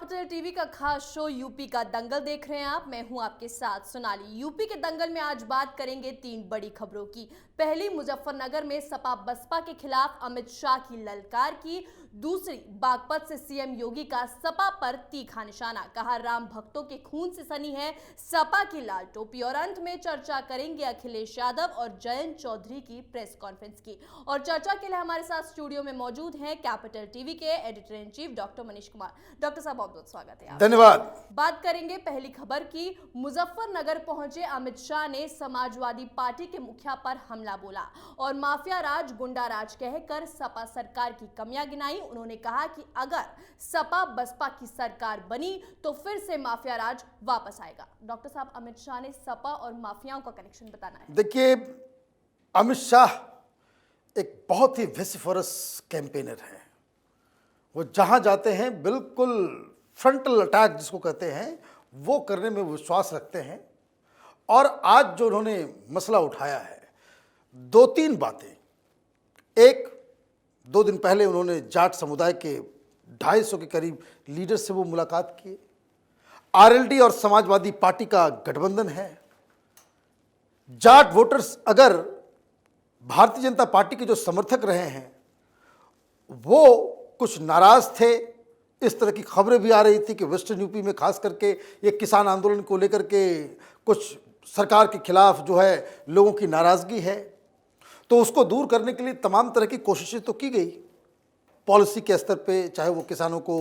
Capital TV का खास show UP का दंगल देख रहे हैं आप। मैं हूं आपके साथ सोनाली। यूपी के दंगल में आज बात करेंगे तीन बड़ी खबरों की। पहली, मुजफ्फरनगर में सपा बसपा के खिलाफ अमित शाह की ललकार की। दूसरी, बागपत से सीएम योगी का सपा पर तीखा निशाना, कहा राम भक्तों के खून से सनी है सपा की लाल टोपी। और अंत में चर्चा करेंगे अखिलेश यादव और जयंत चौधरी की प्रेस कॉन्फ्रेंस की। और चर्चा के लिए हमारे साथ स्टूडियो में मौजूद हैं कैपिटल टीवी के editor in chief doctor Manish Kumar. Doctor साहब, बहुत बहुत स्वागत है। धन्यवाद। बात करेंगे पहली खबर की। मुजफ्फरनगर पहुंचे अमित शाह ने समाजवादी पार्टी के मुखिया पर हमला बोला और माफिया राज, गुंडा राज कहकर सपा सरकार की कमियां गिनाई। उन्होंने कहा कि अगर सपा बसपा की सरकार बनी तो फिर से माफिया राज वापस आएगा। डॉक्टर साहब, अमित शाह ने सपा और माफियाओं का कनेक्शन बताना है। देखिए, अमित शाह एक बहुत ही वेसिफरस कैंपेनर है। वो जहां जाते हैं बिल्कुल फ्रंटल अटैक जिसको कहते हैं वो करने में विश्वास रखते हैं। और आज जो उन्होंने मसला उठाया है, दो तीन बातें। एक, 2 दिन पहले उन्होंने जाट समुदाय के 250 के करीब लीडर से वो मुलाकात की। आरएलडी और समाजवादी पार्टी का गठबंधन है। जाट वोटर्स अगर भारतीय जनता पार्टी के जो समर्थक रहे हैं वो कुछ नाराज थे। इस तरह की खबरें भी आ रही थी कि वेस्टर्न यूपी में खास करके ये किसान आंदोलन को लेकर के कुछ सरकार के खिलाफ जो है लोगों की नाराजगी है, तो उसको दूर करने के लिए तमाम तरह की कोशिशें तो की गई पॉलिसी के स्तर पे, चाहे वो किसानों को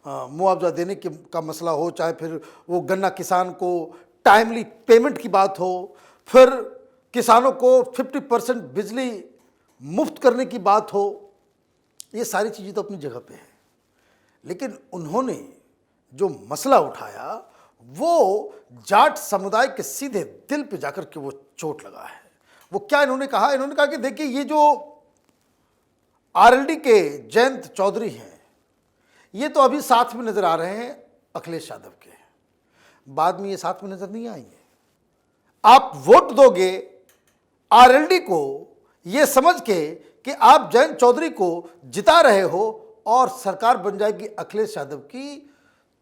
मुआवजा देने का मसला हो, चाहे फिर वो गन्ना किसान को टाइमली पेमेंट की बात हो, फिर किसानों को 50% बिजली मुफ्त करने की बात हो। ये सारी चीज़ें तो अपनी जगह पे है, लेकिन उन्होंने जो मसला उठाया वो जाट समुदाय के सीधे दिल पे जाकर के वो चोट लगा है। वो क्या इन्होंने कहा? इन्होंने कहा कि देखिए, ये जो आरएलडी के जयंत चौधरी हैं ये तो अभी साथ में नजर आ रहे हैं अखिलेश यादव के, बाद में ये साथ में नजर नहीं आएंगे। आप वोट दोगे आरएलडी को ये समझ के कि आप जयंत चौधरी को जिता रहे हो और सरकार बन जाएगी अखिलेश यादव की,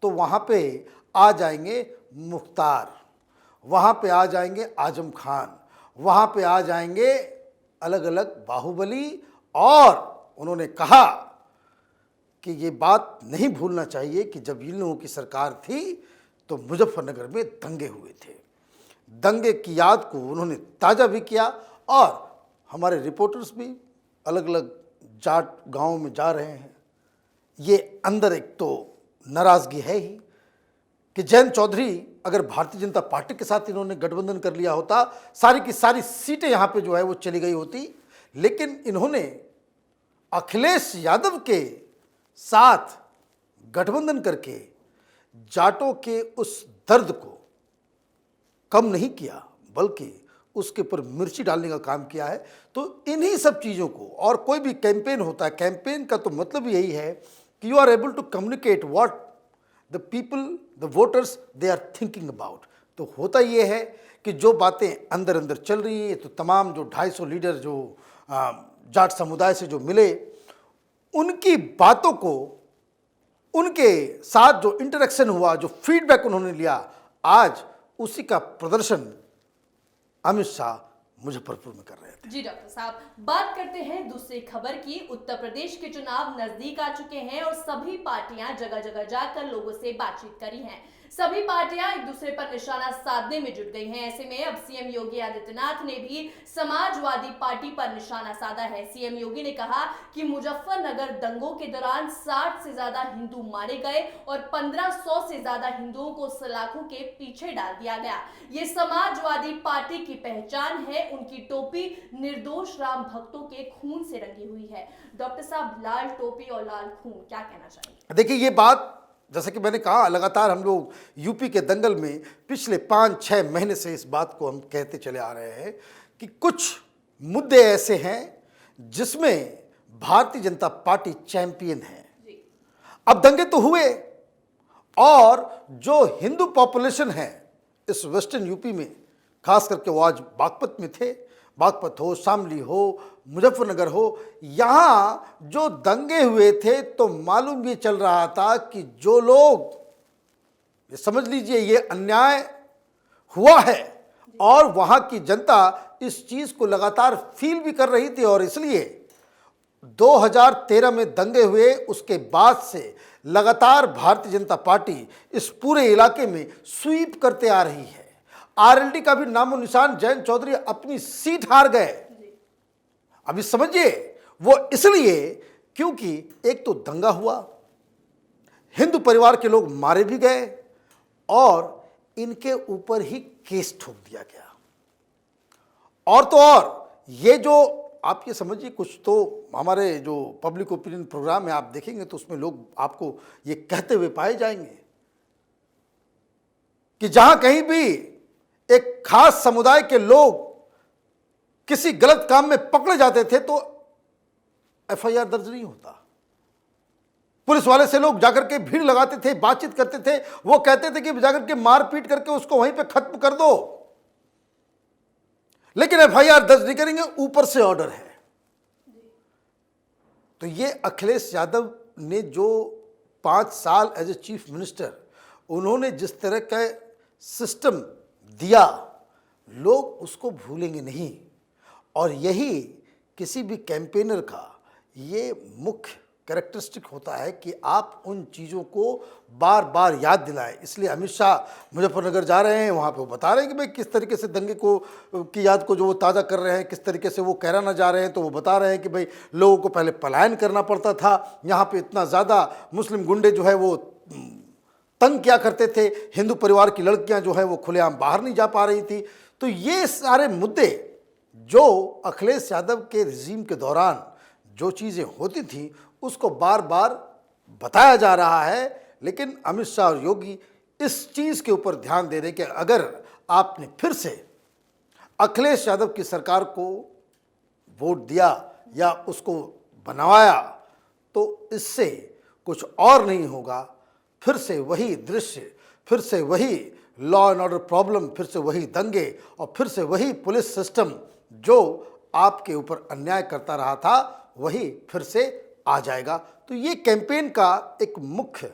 तो वहां पे आ जाएंगे मुख्तार, वहां पे आ जाएंगे आजम खान, वहां पे आ जाएंगे अलग अलग बाहुबली। और उन्होंने कहा कि ये बात नहीं भूलना चाहिए कि जब इन लोगों की सरकार थी तो मुजफ्फरनगर में दंगे हुए थे। दंगे की याद को उन्होंने ताज़ा भी किया और हमारे रिपोर्टर्स भी अलग अलग जाट गांवों में जा रहे हैं। ये अंदर एक तो नाराज़गी है ही कि जयंत चौधरी अगर भारतीय जनता पार्टी के साथ इन्होंने गठबंधन कर लिया होता, सारी की सारी सीटें यहाँ पे जो है वो चली गई होती। लेकिन इन्होंने अखिलेश यादव के साथ गठबंधन करके जाटों के उस दर्द को कम नहीं किया, बल्कि उसके ऊपर मिर्ची डालने का काम किया है। तो इन्हीं सब चीज़ों को, और कोई भी कैंपेन होता है, कैंपेन का तो मतलब यही है कि you are able to communicate what the people, the voters, they are thinking about. तो होता ये है कि जो बातें अंदर अंदर चल रही हैं, तो तमाम जो 250 लीडर जो जाट समुदाय से जो मिले, उनकी बातों को, उनके साथ जो इंटरेक्शन हुआ, जो फीडबैक उन्होंने लिया, आज उसी का प्रदर्शन अमित शाह मुजफ्फरपुर में कर रहे थे। जी डॉक्टर साहब, बात करते हैं दूसरी खबर की। उत्तर प्रदेश के चुनाव नजदीक आ चुके हैं और सभी पार्टियां जगह जगह जाकर लोगों से बातचीत करी हैं। सभी पार्टियां एक दूसरे पर निशाना साधने में जुट गई हैं। ऐसे में अब सीएम योगी आदित्यनाथ ने भी समाजवादी पार्टी पर निशाना साधा है। सीएम योगी ने कहा कि मुजफ्फरनगर दंगों के दौरान 60 से ज्यादा हिंदू मारे गए और 1500 से ज्यादा हिंदुओं को सलाखों के पीछे डाल दिया गया। ये समाजवादी पार्टी की पहचान है। उनकी टोपी निर्दोष राम भक्तों के खून से रंगी हुई है। डॉक्टर साहब, लाल टोपी और लाल खून, क्या कहना चाहिए? देखिए, ये बात जैसे कि मैंने कहा, लगातार हम लोग यूपी के दंगल में पिछले 5-6 महीने से इस बात को हम कहते चले आ रहे हैं कि कुछ मुद्दे ऐसे हैं जिसमें भारतीय जनता पार्टी चैंपियन है। अब दंगे तो हुए और जो हिंदू पॉपुलेशन है इस वेस्टर्न यूपी में, खास करके वो आज बागपत में थे, बागपत हो, शामली हो, मुजफ्फरनगर हो, यहाँ जो दंगे हुए थे तो मालूम ये चल रहा था कि जो लोग ये समझ लीजिए ये अन्याय हुआ है और वहां की जनता इस चीज को लगातार फील भी कर रही थी और इसलिए 2013 में दंगे हुए उसके बाद से लगातार भारतीय जनता पार्टी इस पूरे इलाके में स्वीप करते आ रही है। आरएलडी का भी नामो निशान, जयंत चौधरी अपनी सीट हार गए। अभी समझिए वो इसलिए क्योंकि एक तो दंगा हुआ, हिंदू परिवार के लोग मारे भी गए और इनके ऊपर ही केस ठोक दिया गया। और तो और ये जो आप ये समझिए, कुछ तो हमारे जो पब्लिक ओपिनियन प्रोग्राम है आप देखेंगे तो उसमें लोग आपको ये कहते हुए पाए जाएंगे कि जहां कहीं भी एक खास समुदाय के लोग किसी गलत काम में पकड़े जाते थे तो एफआईआर दर्ज नहीं होता। पुलिस वाले से लोग जाकर के भीड़ लगाते थे, बातचीत करते थे, वो कहते थे कि जाकर के मारपीट करके उसको वहीं पे खत्म कर दो, लेकिन एफआईआर दर्ज नहीं करेंगे, ऊपर से ऑर्डर है। तो ये अखिलेश यादव ने जो 5 साल एज ए चीफ मिनिस्टर उन्होंने जिस तरह का सिस्टम दिया, लोग उसको भूलेंगे नहीं। और यही किसी भी कैंपेनर का ये मुख्य कैरेक्टरिस्टिक होता है कि आप उन चीज़ों को बार बार याद दिलाएं। इसलिए अमित शाह मुजफ्फरनगर जा रहे हैं, वहाँ पे वो बता रहे हैं कि भाई किस तरीके से दंगे को की याद को जो वो ताज़ा कर रहे हैं, किस तरीके से वो कैराना जा रहे हैं, तो वो बता रहे हैं कि भाई लोगों को पहले पलायन करना पड़ता था, यहाँ पे इतना ज़्यादा मुस्लिम गुंडे जो है वो तंग किया करते थे, हिंदू परिवार की लड़कियाँ जो है वो खुलेआम बाहर नहीं जा पा रही थी। तो ये सारे मुद्दे जो अखिलेश यादव के रिजीम के दौरान जो चीज़ें होती थी उसको बार बार बताया जा रहा है। लेकिन अमित शाह और योगी इस चीज़ के ऊपर ध्यान दे रहे कि अगर आपने फिर से अखिलेश यादव की सरकार को वोट दिया या उसको बनवाया तो इससे कुछ और नहीं होगा, फिर से वही दृश्य, फिर से वही लॉ एंड ऑर्डर प्रॉब्लम, फिर से वही दंगे और फिर से वही पुलिस सिस्टम जो आपके ऊपर अन्याय करता रहा था वही फिर से आ जाएगा। तो ये कैंपेन का एक मुख्य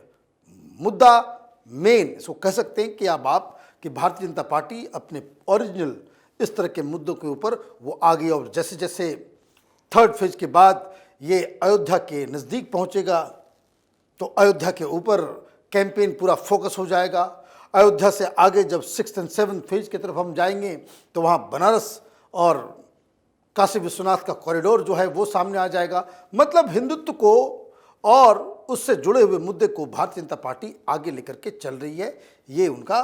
मुद्दा, मेन इसको कह सकते हैं कि अब आप कि भारतीय जनता पार्टी अपने ओरिजिनल इस तरह के मुद्दों के ऊपर वो आ गई। और जैसे जैसे थर्ड फेज के बाद ये अयोध्या के नज़दीक पहुंचेगा तो अयोध्या के ऊपर कैंपेन पूरा फोकस हो जाएगा। अयोध्या से आगे जब 6th and 7th फेज की तरफ हम जाएंगे तो वहाँ बनारस और काशी विश्वनाथ का कॉरिडोर जो है वो सामने आ जाएगा। मतलब हिंदुत्व को और उससे जुड़े हुए मुद्दे को भारतीय जनता पार्टी आगे लेकर के चल रही है। ये उनका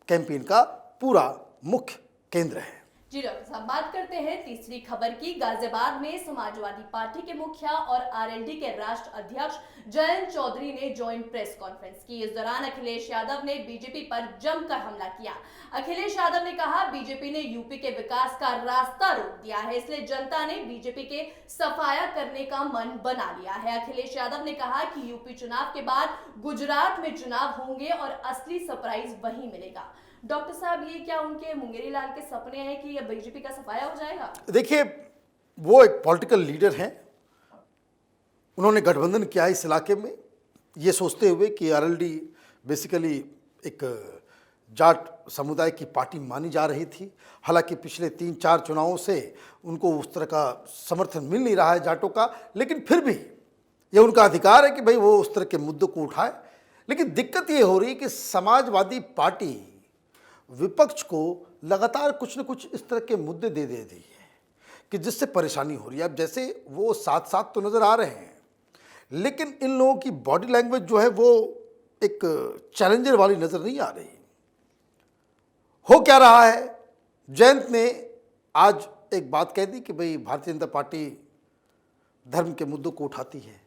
कैंपेन का पूरा मुख्य केंद्र है। जी डॉक्टर साहब, बात करते हैं तीसरी खबर की। गाजियाबाद में समाजवादी पार्टी के मुखिया और आरएलडी के राष्ट्रीय अध्यक्ष जयंत चौधरी ने ज्वाइंट प्रेस कॉन्फ्रेंस की। इस दौरान अखिलेश यादव ने बीजेपी पर जमकर हमला किया। अखिलेश यादव ने कहा, बीजेपी ने यूपी के विकास का रास्ता रोक दिया है, इसलिए जनता ने बीजेपी के सफाया करने का मन बना लिया है। अखिलेश यादव ने कहा कि यूपी चुनाव के बाद गुजरात में चुनाव होंगे और असली सरप्राइज वहीं मिलेगा। डॉक्टर साहब, ये क्या उनके मुंगेरी लाल के सपने हैं कि बीजेपी का सफाया हो जाएगा? देखिए, वो एक पॉलिटिकल लीडर हैं, उन्होंने गठबंधन किया इस इलाके में ये सोचते हुए कि आरएलडी बेसिकली एक जाट समुदाय की पार्टी मानी जा रही थी। हालांकि पिछले 3-4 चुनावों से उनको उस तरह का समर्थन मिल नहीं रहा है जाटों का, लेकिन फिर भी ये उनका अधिकार है कि भाई वो उस तरह के मुद्दों को उठाए। लेकिन दिक्कत ये हो रही है कि समाजवादी पार्टी विपक्ष को लगातार कुछ न कुछ इस तरह के मुद्दे दे रही है कि जिससे परेशानी हो रही है। अब जैसे वो साथ साथ तो नज़र आ रहे हैं, लेकिन इन लोगों की बॉडी लैंग्वेज जो है वो एक चैलेंजर वाली नज़र नहीं आ रही। हो क्या रहा है, जयंत ने आज एक बात कह दी कि भाई भारतीय जनता पार्टी धर्म के मुद्दों को उठाती है।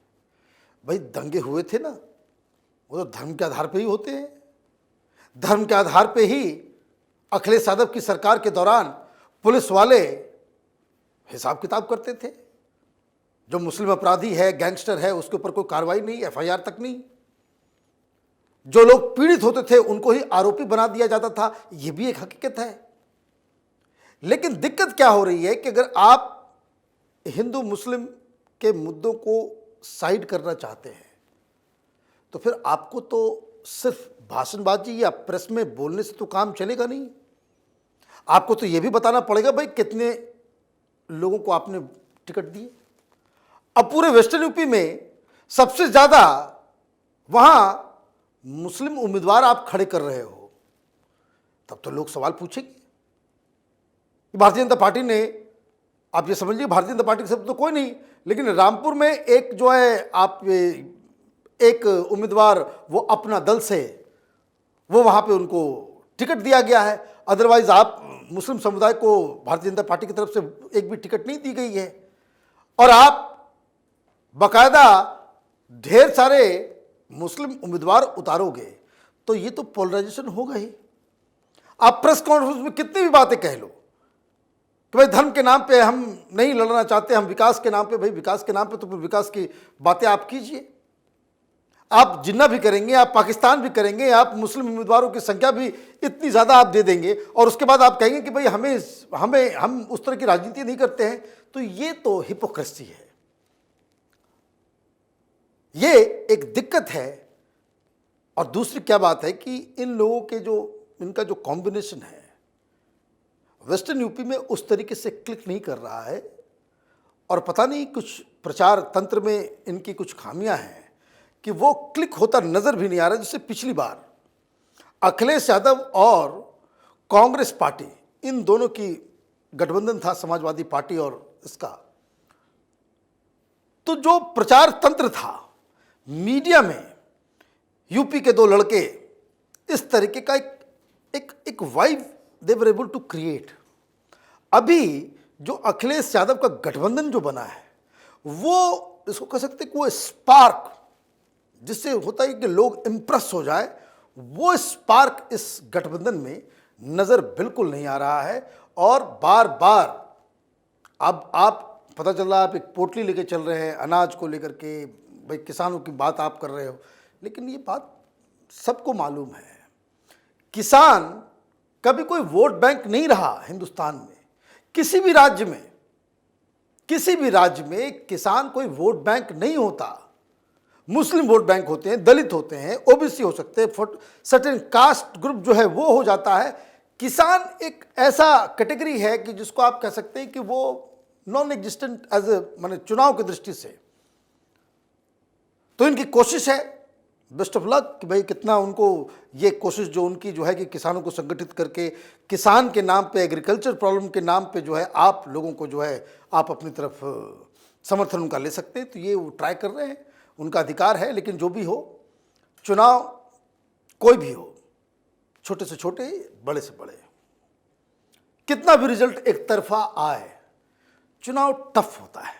भाई दंगे हुए थे ना, वो तो धर्म के आधार पे ही होते हैं। धर्म के आधार पे ही अखिलेश यादव की सरकार के दौरान पुलिस वाले हिसाब किताब करते थे। जो मुस्लिम अपराधी है, गैंगस्टर है, उसके ऊपर कोई कार्रवाई नहीं, एफआईआर तक नहीं। जो लोग पीड़ित होते थे उनको ही आरोपी बना दिया जाता था। यह भी एक हकीकत है। लेकिन दिक्कत क्या हो रही है कि अगर आप हिंदू मुस्लिम के मुद्दों को साइड करना चाहते हैं तो फिर आपको तो सिर्फ भाषणबाजी या प्रेस में बोलने से तो काम चलेगा नहीं। आपको तो यह भी बताना पड़ेगा भाई कितने लोगों को आपने टिकट दिए। अब पूरे वेस्टर्न यूपी में सबसे ज्यादा वहां मुस्लिम उम्मीदवार आप खड़े कर रहे हो, तब तो लोग सवाल पूछेंगे। भारतीय जनता पार्टी ने, आप ये समझिए भारतीय जनता पार्टी के सब तो कोई नहीं, लेकिन रामपुर में एक जो है आप एक उम्मीदवार वो अपना दल से वो वहां पे उनको टिकट दिया गया है। अदरवाइज आप मुस्लिम समुदाय को भारतीय जनता पार्टी की तरफ से एक भी टिकट नहीं दी गई है। और आप बाकायदा ढेर सारे मुस्लिम उम्मीदवार उतारोगे तो ये तो पोलराइजेशन होगा ही। आप प्रेस कॉन्फ्रेंस में कितनी भी बातें कह लो कि भाई धर्म के नाम पे हम नहीं लड़ना चाहते, हम विकास के नाम पे, भाई विकास के नाम पे तो फिर विकास की बातें आप कीजिए। आप जिन्ना भी करेंगे, आप पाकिस्तान भी करेंगे, आप मुस्लिम उम्मीदवारों की संख्या भी इतनी ज़्यादा आप दे देंगे और उसके बाद आप कहेंगे कि भाई हम उस तरह की राजनीति नहीं करते हैं, तो ये तो हिपोक्रेसी है, ये एक दिक्कत है। और दूसरी क्या बात है कि इन लोगों के इनका जो कॉम्बिनेशन है वेस्टर्न यूपी में उस तरीके से क्लिक नहीं कर रहा है। और पता नहीं कुछ प्रचार तंत्र में इनकी कुछ खामियां हैं कि वो क्लिक होता नजर भी नहीं आ रहा। जैसे पिछली बार अखिलेश यादव और कांग्रेस पार्टी, इन दोनों की गठबंधन था, समाजवादी पार्टी और इसका, तो जो प्रचार तंत्र था मीडिया में, यूपी के दो लड़के इस तरीके का एक vibe they were able to create. अभी जो अखिलेश यादव का गठबंधन जो बना है वो इसको कह सकते हैं कि वो स्पार्क जिससे होता है कि लोग इंप्रेस हो जाए, वो स्पार्क इस गठबंधन में नजर बिल्कुल नहीं आ रहा है। और बार बार अब आप पता चल रहा है आप एक पोटली लेके चल रहे हैं अनाज को लेकर के, भाई किसानों की बात आप कर रहे हो, लेकिन ये बात सबको मालूम है किसान कभी कोई वोट बैंक नहीं रहा हिंदुस्तान में। किसी भी राज्य में किसान कोई वोट बैंक नहीं होता। मुस्लिम वोट बैंक होते हैं, दलित होते हैं, ओबीसी हो सकते हैं, सर्टेन कास्ट ग्रुप जो है वो हो जाता है। किसान एक ऐसा कैटेगरी है कि जिसको आप कह सकते हैं कि वो नॉन एग्जिस्टेंट एज ए, माने चुनाव की दृष्टि से। तो इनकी कोशिश है, बेस्ट ऑफ लक, कि भाई कितना उनको ये कोशिश जो उनकी जो है कि किसानों को संगठित करके किसान के नाम पे, एग्रीकल्चर प्रॉब्लम के नाम पे जो है आप लोगों को जो है आप अपनी तरफ समर्थन उनका ले सकते हैं। तो ये वो ट्राई कर रहे हैं, उनका अधिकार है। लेकिन जो भी हो, चुनाव कोई भी हो, छोटे से छोटे, बड़े से बड़े, कितना भी रिजल्ट एक तरफा आए, चुनाव टफ होता है,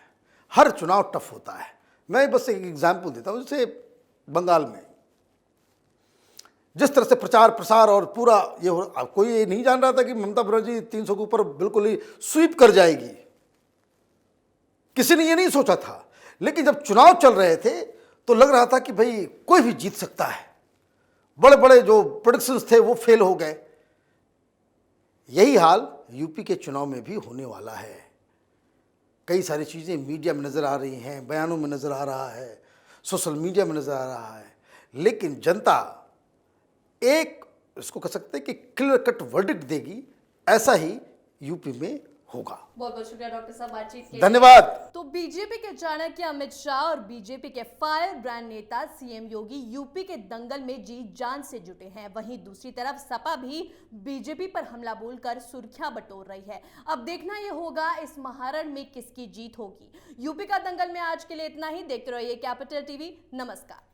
हर चुनाव टफ होता है। मैं बस एक एग्जाम्पल देता हूँ। जैसे बंगाल में जिस तरह से प्रचार प्रसार और पूरा ये हो, कोई ये नहीं जान रहा था कि ममता बनर्जी 300 के ऊपर बिल्कुल ही स्वीप कर जाएगी, किसी ने ये नहीं सोचा था। लेकिन जब चुनाव चल रहे थे तो लग रहा था कि भाई कोई भी जीत सकता है, बड़े बड़े जो प्रेडिक्शंस थे वो फेल हो गए। यही हाल यूपी के चुनाव में भी होने वाला है। कई सारी चीज़ें मीडिया में नज़र आ रही हैं, बयानों में नज़र आ रहा है, सोशल मीडिया में नज़र आ रहा है, लेकिन जनता एक इसको कह सकते हैं कि क्लियर कट वर्डिक्ट देगी, ऐसा ही यूपी में होगा। बहुत बहुत शुक्रिया डॉक्टर साहब बातचीत के लिए। धन्यवाद। तो बीजेपी के चाणक्य अमित शाह और बीजेपी के फायर ब्रांड नेता सीएम योगी यूपी के दंगल में जी जान से जुटे हैं। वहीं दूसरी तरफ सपा भी बीजेपी पर हमला बोलकर सुर्खियां बटोर रही है। अब देखना यह होगा इस महारण में किसकी जीत होगी। यूपी का दंगल में आज के लिए इतना ही। देखते रहिए कैपिटल टीवी। नमस्कार।